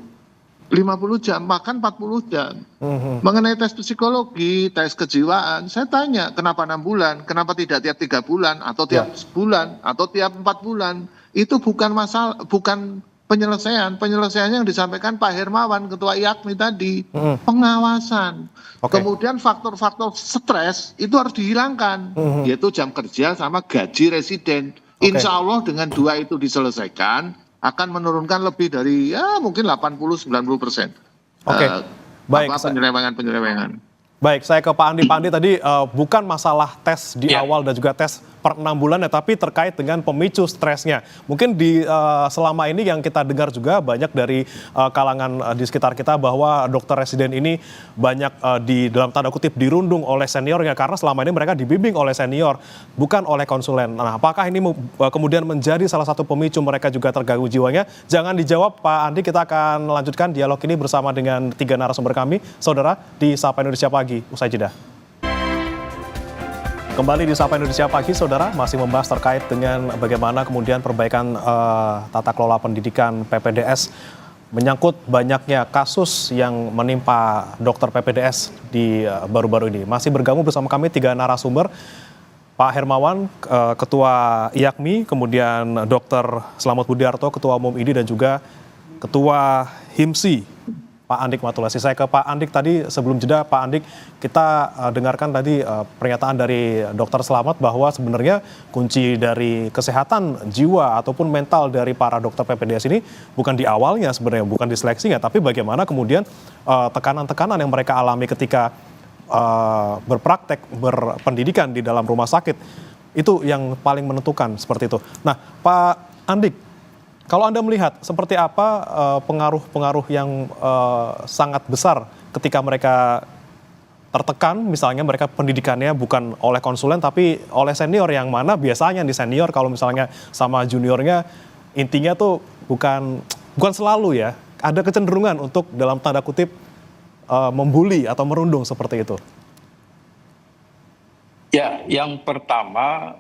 50 jam, makan 40 jam. Mengenai tes psikologi, tes kejiwaan, saya tanya, kenapa 6 bulan? Kenapa tidak tiap 3 bulan, atau tiap sebulan, atau tiap 4 bulan? Itu bukan masalah, bukan penyelesaiannya yang disampaikan Pak Hermawan, Ketua IAKMI tadi, pengawasan. Oke. Kemudian faktor-faktor stres itu harus dihilangkan, yaitu jam kerja sama gaji residen. Insya Allah dengan dua itu diselesaikan, akan menurunkan lebih dari ya mungkin 80-90%. Oke. Baik, Penyelewengan. Baik, saya ke Pak Andi. Pak Andi tadi bukan masalah tes di awal dan juga tes per 6 bulan ya, tapi terkait dengan pemicu stresnya. Mungkin selama ini yang kita dengar juga banyak dari kalangan di sekitar kita bahwa dokter residen ini banyak di dalam tanda kutip dirundung oleh seniornya karena selama ini mereka dibimbing oleh senior, bukan oleh konsulen. Nah, apakah ini kemudian menjadi salah satu pemicu mereka juga terganggu jiwanya? Jangan dijawab Pak Andi, kita akan melanjutkan dialog ini bersama dengan 3 narasumber kami, saudara, di Sapa Indonesia Pagi. Usai jeda. Kembali di Sapa Indonesia Pagi, saudara, masih membahas terkait dengan bagaimana kemudian perbaikan tata kelola pendidikan PPDS menyangkut banyaknya kasus yang menimpa dokter PPDS di baru-baru ini. Masih bergabung bersama kami 3 narasumber, Pak Hermawan, Ketua IAKMI, kemudian Dr. Slamet Budiarto, Ketua Umum IDI, dan juga Ketua HIMSI, Pak Andik Matulasi. Saya ke Pak Andik tadi, sebelum jeda Pak Andik, kita dengarkan tadi pernyataan dari Dr. Slamet bahwa sebenarnya kunci dari kesehatan jiwa ataupun mental dari para dokter PPDS ini bukan di awalnya sebenarnya, bukan di seleksinya, tapi bagaimana kemudian tekanan-tekanan yang mereka alami ketika berpraktek, berpendidikan di dalam rumah sakit, itu yang paling menentukan seperti itu. Nah, Pak Andik, kalau Anda melihat seperti apa pengaruh-pengaruh yang sangat besar ketika mereka tertekan, misalnya mereka pendidikannya bukan oleh konsulen tapi oleh senior, yang mana biasanya di senior kalau misalnya sama juniornya intinya tuh bukan selalu ya, ada kecenderungan untuk dalam tanda kutip membuli atau merundung seperti itu. Ya, yang pertama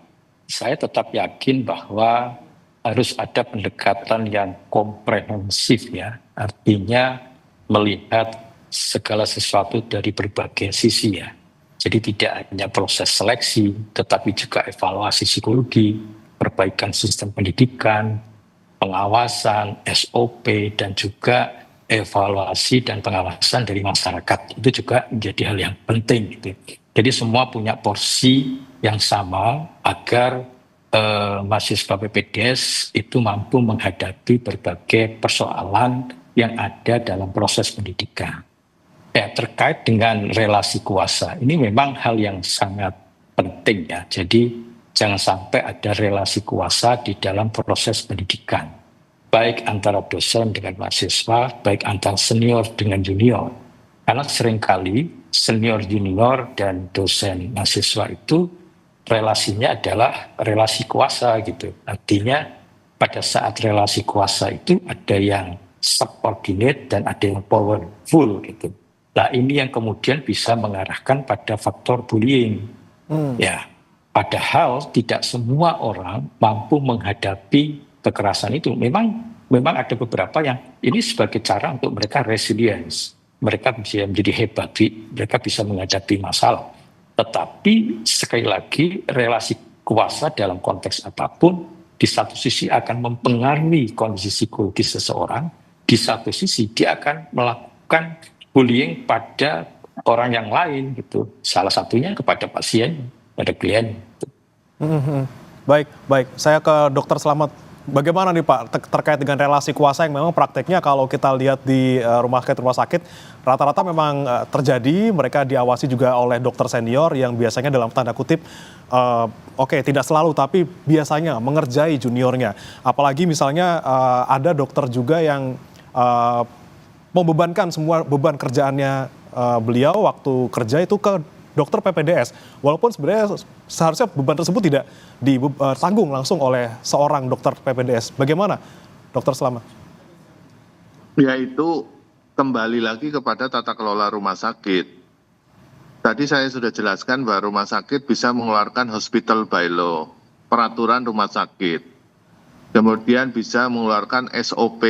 saya tetap yakin bahwa harus ada pendekatan yang komprehensif ya, artinya melihat segala sesuatu dari berbagai sisi ya. Jadi tidak hanya proses seleksi, tetapi juga evaluasi psikologi, perbaikan sistem pendidikan, pengawasan, SOP, dan juga evaluasi dan pengawasan dari masyarakat. Itu juga menjadi hal yang penting gitu. Jadi semua punya porsi yang sama agar mahasiswa PPDS itu mampu menghadapi berbagai persoalan yang ada dalam proses pendidikan. Ya, terkait dengan relasi kuasa, ini memang hal yang sangat penting ya. Jadi jangan sampai ada relasi kuasa di dalam proses pendidikan, baik antara dosen dengan mahasiswa, baik antara senior dengan junior. Karena seringkali senior junior dan dosen mahasiswa itu relasinya adalah relasi kuasa gitu. Artinya pada saat relasi kuasa itu ada yang subordinate dan ada yang powerful gitu. Nah ini yang kemudian bisa mengarahkan pada faktor bullying. Ya, padahal tidak semua orang mampu menghadapi kekerasan itu. Memang ada beberapa yang ini sebagai cara untuk mereka resilience. Mereka bisa menjadi hebat, mereka bisa menghadapi masalah. Tetapi sekali lagi relasi kuasa dalam konteks apapun di satu sisi akan mempengaruhi kondisi psikologis seseorang, di satu sisi dia akan melakukan bullying pada orang yang lain gitu. Salah satunya kepada pasien, pada klien. Baik. Saya ke Dr. Slamet. Bagaimana nih Pak terkait dengan relasi kuasa yang memang prakteknya kalau kita lihat di rumah sakit rata-rata memang terjadi, mereka diawasi juga oleh dokter senior yang biasanya dalam tanda kutip tidak selalu tapi biasanya mengerjai juniornya. Apalagi misalnya ada dokter juga yang membebankan semua beban kerjaannya beliau waktu kerja itu ke dokter PPDS, walaupun sebenarnya seharusnya beban tersebut tidak ditanggung langsung oleh seorang dokter PPDS. Bagaimana, Dokter Slamet? Ya itu kembali lagi kepada tata kelola rumah sakit. Tadi saya sudah jelaskan bahwa rumah sakit bisa mengeluarkan hospital by law, peraturan rumah sakit. Kemudian bisa mengeluarkan SOP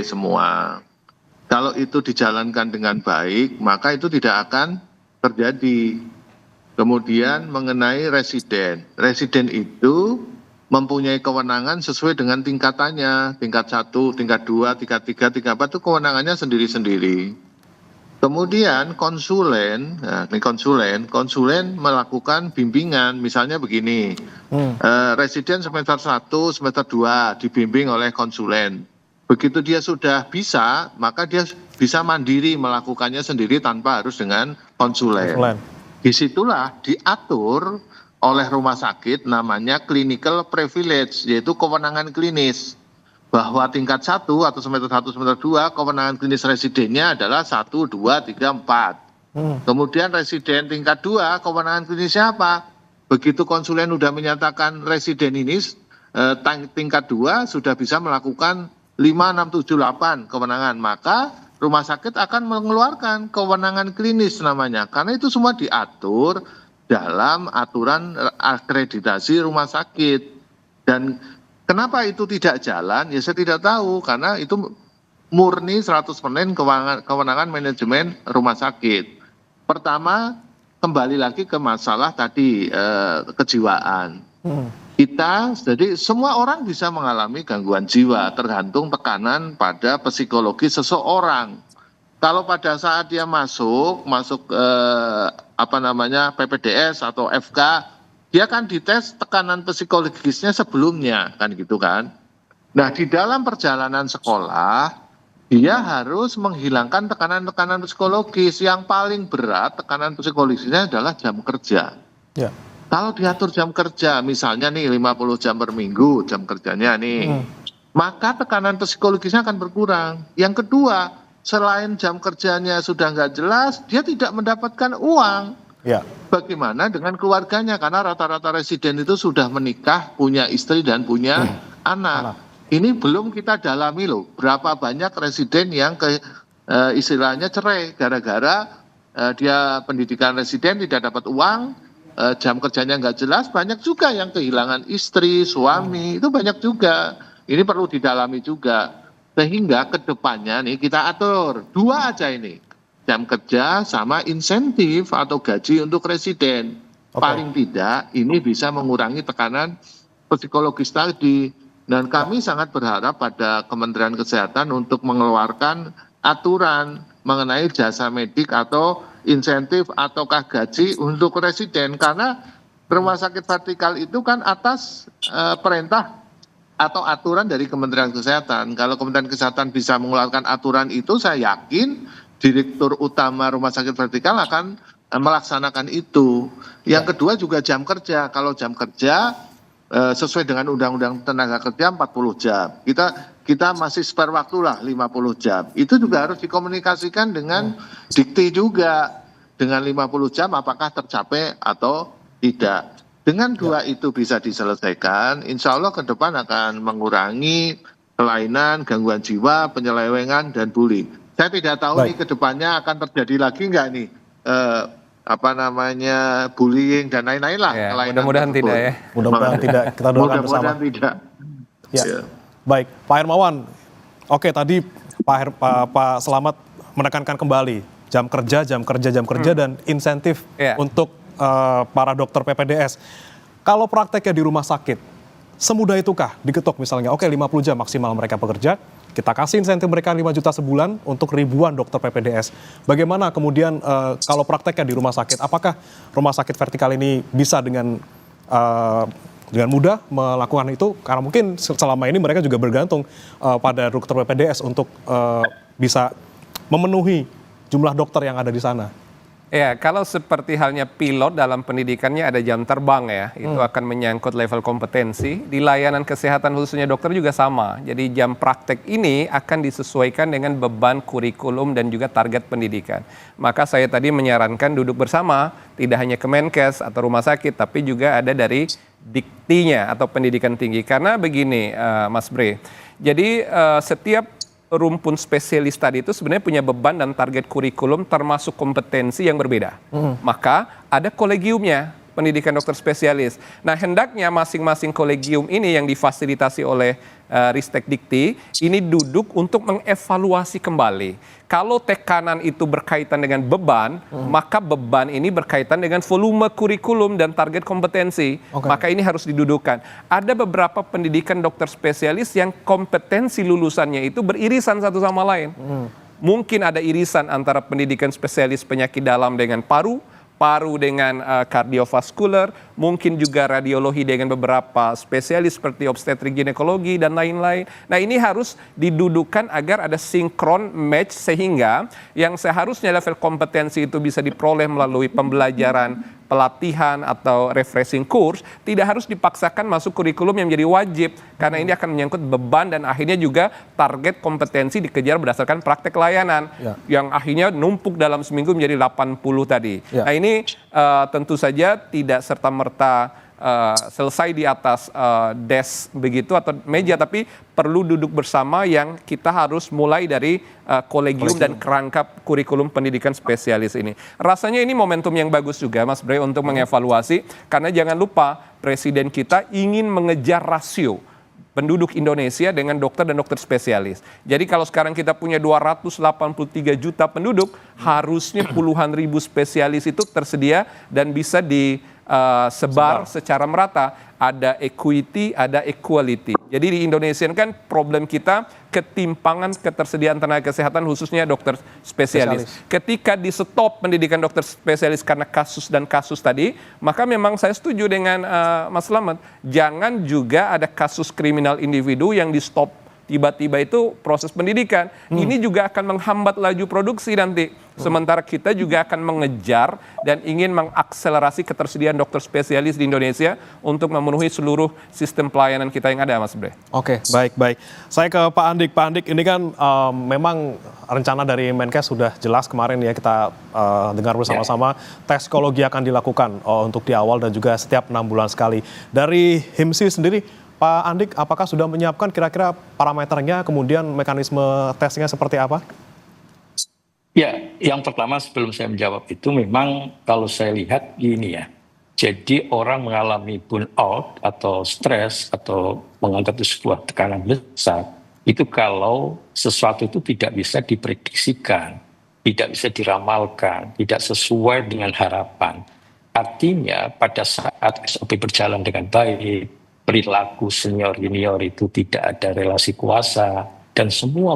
semua. Kalau itu dijalankan dengan baik, maka itu tidak akan terjadi. Kemudian mengenai residen itu mempunyai kewenangan sesuai dengan tingkatannya, tingkat 1, tingkat 2, tingkat 3, tingkat 4 itu kewenangannya sendiri-sendiri. Kemudian konsulen, nah ini konsulen melakukan bimbingan, misalnya begini, residen semester 1, semester 2 dibimbing oleh konsulen. Begitu dia sudah bisa, maka dia bisa mandiri melakukannya sendiri tanpa harus dengan konsulen. Disitulah diatur oleh rumah sakit namanya clinical privilege, yaitu kewenangan klinis. Bahwa tingkat 1 atau semester 1, semester 2, kewenangan klinis residennya adalah 1, 2, 3, 4. Kemudian residen tingkat 2, kewenangan klinisnya apa? Begitu konsulen sudah menyatakan residen ini tingkat 2 sudah bisa melakukan 5, 6, 7, 8 kewenangan. Maka rumah sakit akan mengeluarkan kewenangan klinis namanya. Karena itu semua diatur dalam aturan akreditasi rumah sakit. Dan kenapa itu tidak jalan? Ya saya tidak tahu, karena itu murni 100% kewenangan manajemen rumah sakit. Pertama, kembali lagi ke masalah tadi kejiwaan. Jadi semua orang bisa mengalami gangguan jiwa, tergantung tekanan pada psikologi seseorang. Kalau pada saat dia masuk PPDS atau FK, dia kan dites tekanan psikologisnya sebelumnya, kan gitu kan. Nah, di dalam perjalanan sekolah, dia harus menghilangkan tekanan-tekanan psikologis. Yang paling berat tekanan psikologisnya adalah jam kerja. Ya. Kalau diatur jam kerja, misalnya nih 50 jam per minggu jam kerjanya nih, maka tekanan psikologisnya akan berkurang. Yang kedua, selain jam kerjanya sudah nggak jelas, dia tidak mendapatkan uang. Ya. Bagaimana dengan keluarganya? Karena rata-rata residen itu sudah menikah, punya istri dan punya anak. Ini belum kita dalami loh, berapa banyak residen yang istilahnya cerai gara-gara dia pendidikan residen tidak dapat uang, jam kerjanya nggak jelas, banyak juga yang kehilangan istri, suami, itu banyak juga. Ini perlu didalami juga. Sehingga kedepannya nih kita atur 2 aja ini, jam kerja sama insentif atau gaji untuk residen. Paling tidak ini bisa mengurangi tekanan psikologis tadi. Dan kami sangat berharap pada Kementerian Kesehatan untuk mengeluarkan aturan mengenai jasa medik atau insentif ataukah gaji untuk residen. Karena rumah sakit vertikal itu kan atas perintah atau aturan dari Kementerian Kesehatan. Kalau Kementerian Kesehatan bisa mengeluarkan aturan itu, saya yakin Direktur Utama Rumah Sakit Vertikal akan melaksanakan itu. Yang kedua juga jam kerja. Kalau jam kerja sesuai dengan Undang-Undang Tenaga Kerja 40 jam. Kita masih spare waktu lah 50 jam. Itu juga harus dikomunikasikan dengan dikti juga. Dengan 50 jam apakah tercapai atau tidak. Dengan 2 itu bisa diselesaikan, insya Allah ke depan akan mengurangi kelainan, gangguan jiwa, penyelewengan, dan bullying. Saya tidak tahu nih ke depannya akan terjadi lagi nggak nih bullying dan lain-lain lah. Ya, mudah-mudahan tidak ya. Mudah-mudahan tidak. Kita doakan bersama. Mudah-mudahan tidak. Ya. Baik, Pak Hermawan. Oke, tadi Pak Selamat menekankan kembali jam kerja dan insentif untuk para dokter PPDS. Kalau prakteknya di rumah sakit, semudah itukah diketok misalnya, oke 50 jam maksimal mereka bekerja, kita kasih insentif mereka 5 juta sebulan untuk ribuan dokter PPDS. Bagaimana kemudian kalau prakteknya di rumah sakit, apakah rumah sakit vertikal ini bisa dengan mudah melakukan itu? Karena mungkin selama ini mereka juga bergantung pada dokter PPDS untuk bisa memenuhi jumlah dokter yang ada di sana. Ya, kalau seperti halnya pilot dalam pendidikannya ada jam terbang ya, itu akan menyangkut level kompetensi. Di layanan kesehatan khususnya dokter juga sama. Jadi jam praktek ini akan disesuaikan dengan beban kurikulum dan juga target pendidikan. Maka saya tadi menyarankan duduk bersama, tidak hanya Kemenkes atau rumah sakit, tapi juga ada dari diktinya atau pendidikan tinggi. Karena begini Mas Bre, jadi setiap rumpun spesialis tadi itu sebenarnya punya beban dan target kurikulum termasuk kompetensi yang berbeda. Maka ada kolegiumnya, pendidikan dokter spesialis. Nah, hendaknya masing-masing kolegium ini yang difasilitasi oleh Ristek Dikti ini duduk untuk mengevaluasi kembali. Kalau tekanan itu berkaitan dengan beban, maka beban ini berkaitan dengan volume kurikulum dan target kompetensi. Maka ini harus didudukkan. Ada beberapa pendidikan dokter spesialis yang kompetensi lulusannya itu beririsan satu sama lain. Mungkin ada irisan antara pendidikan spesialis penyakit dalam dengan paru dengan kardiovaskuler, mungkin juga radiologi dengan beberapa spesialis seperti obstetrik ginekologi dan lain-lain. Nah, ini harus didudukan agar ada sinkron match sehingga yang seharusnya level kompetensi itu bisa diperoleh melalui pembelajaran, pelatihan atau refreshing course tidak harus dipaksakan masuk kurikulum yang menjadi wajib karena ini akan menyangkut beban dan akhirnya juga target kompetensi dikejar berdasarkan praktek layanan yang akhirnya numpuk dalam seminggu menjadi 80 tadi. Nah, ini tentu saja tidak serta-merta selesai di atas desk begitu atau meja, tapi perlu duduk bersama yang kita harus mulai dari kolegium dan kerangka kurikulum pendidikan spesialis ini. Rasanya ini momentum yang bagus juga Mas Bre untuk mengevaluasi, karena jangan lupa Presiden kita ingin mengejar rasio penduduk Indonesia dengan dokter dan dokter spesialis. Jadi kalau sekarang kita punya 283 juta penduduk, harusnya puluhan ribu spesialis itu tersedia dan bisa disebar secara merata. Ada equity, ada equality. Jadi di Indonesia kan problem kita ketimpangan ketersediaan tenaga kesehatan khususnya dokter spesialis. Ketika di stop pendidikan dokter spesialis karena kasus dan kasus tadi, maka memang saya setuju dengan Mas Slamet. Jangan juga ada kasus kriminal individu yang di stop tiba-tiba itu proses pendidikan. Ini juga akan menghambat laju produksi nanti. Sementara kita juga akan mengejar dan ingin mengakselerasi ketersediaan dokter spesialis di Indonesia untuk memenuhi seluruh sistem pelayanan kita yang ada, Mas Bre. Oke, baik. Saya ke Pak Andik. Pak Andik, ini kan memang rencana dari Menkes sudah jelas kemarin ya kita dengar bersama-sama. Tes psikologi akan dilakukan untuk di awal dan juga setiap 6 bulan sekali. Dari HIMSI sendiri, Pak Andik, apakah sudah menyiapkan kira-kira parameternya, kemudian mekanisme tesnya seperti apa? Ya, yang pertama sebelum saya menjawab itu memang kalau saya lihat gini ya. Jadi orang mengalami burnout atau stres atau menganggap itu sebuah tekanan besar, itu kalau sesuatu itu tidak bisa diprediksikan, tidak bisa diramalkan, tidak sesuai dengan harapan. Artinya pada saat SOP berjalan dengan baik, perilaku senior-junior itu tidak ada relasi kuasa, dan semua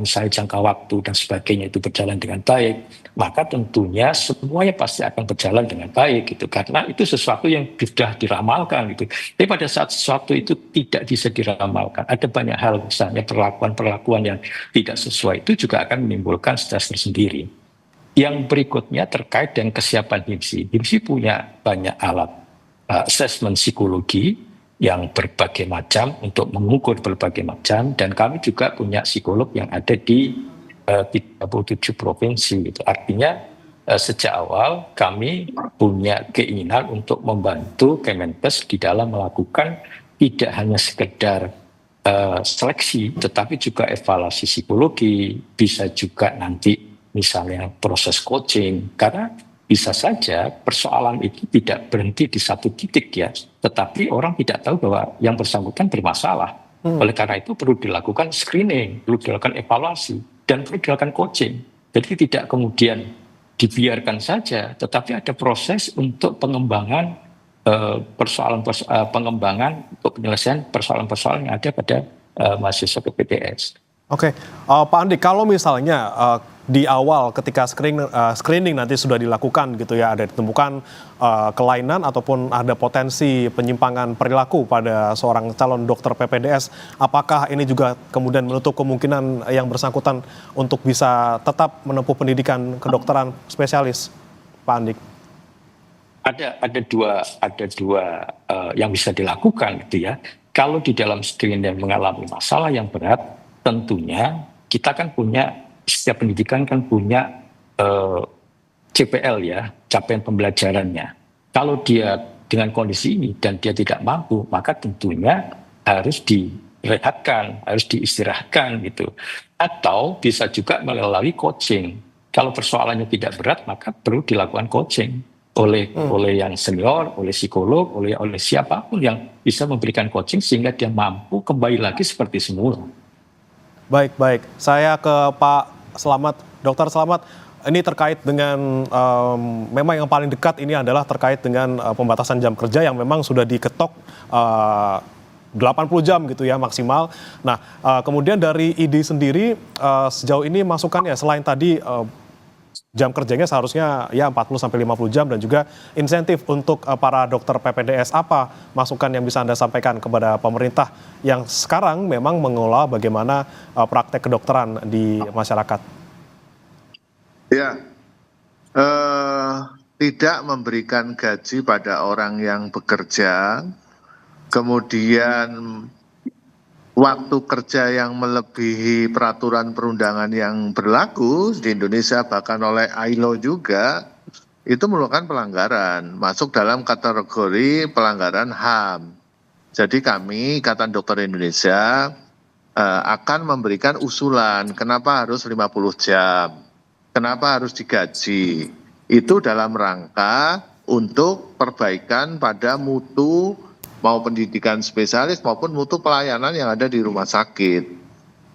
misalnya jangka waktu dan sebagainya itu berjalan dengan baik, maka tentunya semuanya pasti akan berjalan dengan baik gitu, karena itu sesuatu yang sudah diramalkan gitu. Tapi pada saat sesuatu itu tidak bisa diramalkan, ada banyak hal misalnya perlakuan yang tidak sesuai, itu juga akan menimbulkan stres tersendiri. Yang berikutnya terkait dengan kesiapan HIMSI. HIMSI punya banyak alat assessment psikologi yang berbagai macam untuk mengukur berbagai macam, dan kami juga punya psikolog yang ada di 37 provinsi. Gitu. Artinya sejak awal kami punya keinginan untuk membantu Kemenkes di dalam melakukan tidak hanya sekedar seleksi, tetapi juga evaluasi psikologi, bisa juga nanti misalnya proses coaching, karena bisa saja persoalan itu tidak berhenti di satu titik ya, tetapi orang tidak tahu bahwa yang bersangkutan bermasalah. Oleh karena itu perlu dilakukan screening, perlu dilakukan evaluasi, dan perlu dilakukan coaching. Jadi tidak kemudian dibiarkan saja, tetapi ada proses untuk pengembangan pengembangan untuk penyelesaian persoalan-persoalan yang ada pada mahasiswa PPDS. Oke, Pak Andi, kalau misalnya di awal ketika screening nanti sudah dilakukan gitu ya, ada ditemukan kelainan ataupun ada potensi penyimpangan perilaku pada seorang calon dokter PPDS, apakah ini juga kemudian menutup kemungkinan yang bersangkutan untuk bisa tetap menempuh pendidikan kedokteran spesialis, Pak Andi? Ada dua yang bisa dilakukan gitu ya. Kalau di dalam screening mengalami masalah yang berat, tentunya kita kan punya, setiap pendidikan kan punya CPL ya, capaian pembelajarannya. Kalau dia dengan kondisi ini dan dia tidak mampu, maka tentunya harus direhatkan, harus diistirahatkan gitu. Atau bisa juga melalui coaching. Kalau persoalannya tidak berat, maka perlu dilakukan coaching. oleh yang senior, oleh psikolog, oleh siapapun yang bisa memberikan coaching sehingga dia mampu kembali lagi seperti semula. Baik. Saya ke Pak Slamet, Dokter Slamet. Ini terkait dengan memang yang paling dekat ini adalah terkait dengan pembatasan jam kerja yang memang sudah diketok 80 jam gitu ya maksimal. Nah, kemudian dari ID sendiri sejauh ini masukannya selain tadi jam kerjanya seharusnya ya 40 sampai 50 jam dan juga insentif untuk para dokter PPDS, apa masukan yang bisa Anda sampaikan kepada pemerintah yang sekarang memang mengelola bagaimana praktek kedokteran di masyarakat? Ya, tidak memberikan gaji pada orang yang bekerja, kemudian waktu kerja yang melebihi peraturan perundangan yang berlaku di Indonesia bahkan oleh ILO juga, itu merupakan pelanggaran, masuk dalam kategori pelanggaran HAM. Jadi kami, Ikatan Dokter Indonesia, akan memberikan usulan kenapa harus 50 jam. Kenapa harus digaji? Itu dalam rangka untuk perbaikan pada mutu mau pendidikan spesialis maupun mutu pelayanan yang ada di rumah sakit.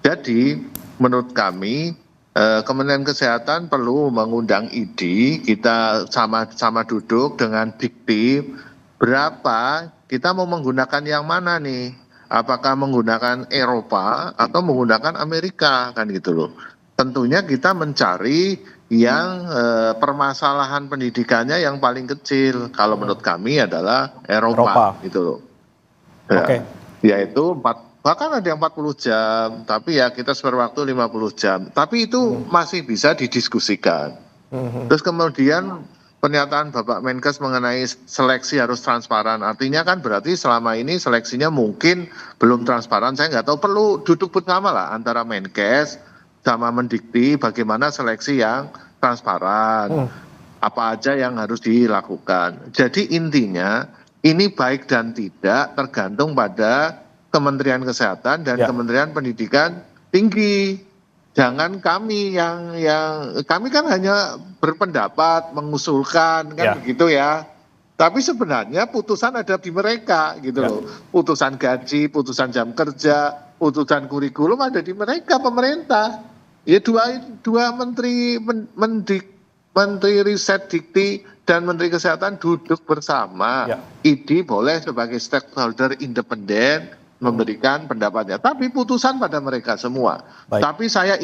Jadi menurut kami Kementerian Kesehatan perlu mengundang ID, kita sama-sama duduk dengan Dikti, berapa kita mau menggunakan yang mana nih? Apakah menggunakan Eropa atau menggunakan Amerika, kan gitu loh. Tentunya kita mencari yang permasalahan pendidikannya yang paling kecil. Kalau menurut kami adalah Eropa. Gitu loh. Ya, Oke. Yaitu bahkan ada yang 40 jam, tapi ya kita spare waktu 50 jam. Tapi itu masih bisa didiskusikan. Terus kemudian pernyataan Bapak Menkes mengenai seleksi harus transparan. Artinya kan berarti selama ini seleksinya mungkin belum transparan. Saya nggak tahu, perlu duduk bersama lah antara Menkes sama Mendikti bagaimana seleksi yang transparan, apa aja yang harus dilakukan. Jadi intinya ini baik dan tidak tergantung pada Kementerian Kesehatan dan Kementerian Pendidikan Tinggi. Jangan kami yang kami kan hanya berpendapat, mengusulkan kan begitu ya. Tapi sebenarnya putusan ada di mereka gitu loh. Putusan gaji, putusan jam kerja, putusan kurikulum ada di mereka, pemerintah. Ya dua menteri riset Dikti dan Menteri Kesehatan duduk bersama. ID boleh sebagai stakeholder independen memberikan pendapatnya. Tapi putusan pada mereka semua. Tapi saya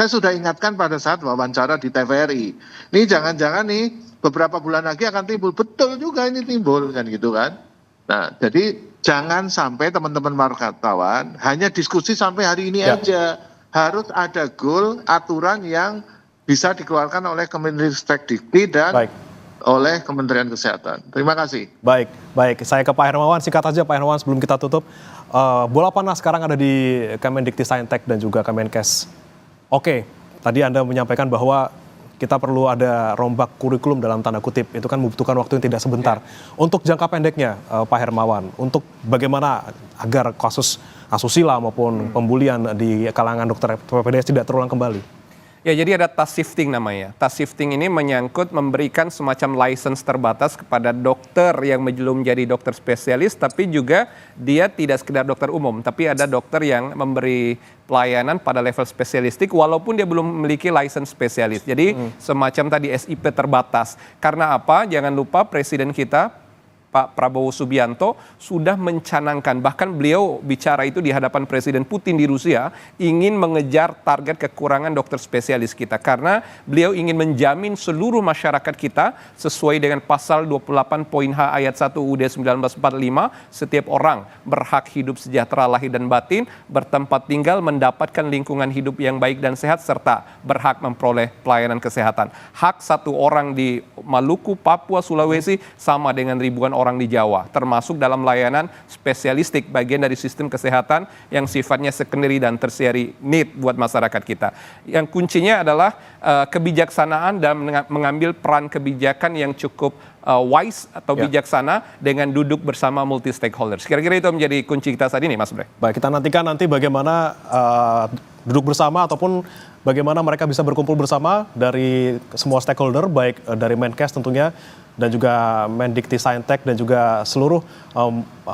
sudah ingatkan pada saat wawancara di TVRI. Ini jangan-jangan nih beberapa bulan lagi akan timbul. Betul juga ini timbul kan gitu kan. Nah jadi jangan sampai teman-teman wartawan hanya diskusi sampai hari ini aja. Harus ada goal, aturan yang bisa dikeluarkan oleh Kemenristek Dikti dan oleh Kementerian Kesehatan. Terima kasih. Baik. Saya ke Pak Hermawan, singkat saja Pak Hermawan sebelum kita tutup. Bola panas sekarang ada di Kemendikti Saintek dan juga Kemenkes. Oke, tadi Anda menyampaikan bahwa kita perlu ada rombak kurikulum dalam tanda kutip. Itu kan membutuhkan waktu yang tidak sebentar. Untuk jangka pendeknya Pak Hermawan, untuk bagaimana agar kasus asusila maupun pembulian di kalangan dokter PPDS tidak terulang kembali? Ya, jadi ada task shifting namanya. Task shifting ini menyangkut memberikan semacam license terbatas kepada dokter yang belum jadi dokter spesialis, tapi juga dia tidak sekedar dokter umum, tapi ada dokter yang memberi pelayanan pada level spesialistik walaupun dia belum memiliki license spesialis. Jadi semacam tadi SIP terbatas. Karena apa? Jangan lupa Presiden kita Pak Prabowo Subianto sudah mencanangkan, bahkan beliau bicara itu di hadapan Presiden Putin di Rusia, ingin mengejar target kekurangan dokter spesialis kita. Karena beliau ingin menjamin seluruh masyarakat kita sesuai dengan pasal 28.H ayat 1 UUD 1945, setiap orang berhak hidup sejahtera lahir dan batin, bertempat tinggal, mendapatkan lingkungan hidup yang baik dan sehat, serta berhak memperoleh pelayanan kesehatan. Hak satu orang di Maluku, Papua, Sulawesi sama dengan ribuan orang di Jawa, termasuk dalam layanan spesialistik, bagian dari sistem kesehatan yang sifatnya secondary dan tertiary need buat masyarakat kita. Yang kuncinya adalah kebijaksanaan dan mengambil peran kebijakan yang cukup wise atau bijaksana dengan duduk bersama multi stakeholders. Kira-kira itu menjadi kunci kita saat ini, Mas Bre. Baik, kita nantikan nanti bagaimana duduk bersama ataupun bagaimana mereka bisa berkumpul bersama dari semua stakeholder, baik dari Menkes tentunya, dan juga Mendikti-Saintek dan juga seluruh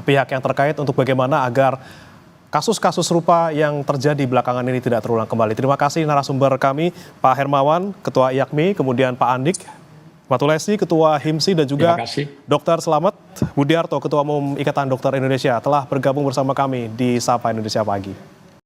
pihak yang terkait untuk bagaimana agar kasus-kasus serupa yang terjadi belakangan ini tidak terulang kembali. Terima kasih narasumber kami, Pak Hermawan, Ketua IAKMI, kemudian Pak Andik Matulesi, Ketua HIMSI, dan juga Dr. Slamet Budiarto, Ketua Umum Ikatan Dokter Indonesia, telah bergabung bersama kami di Sapa Indonesia Pagi.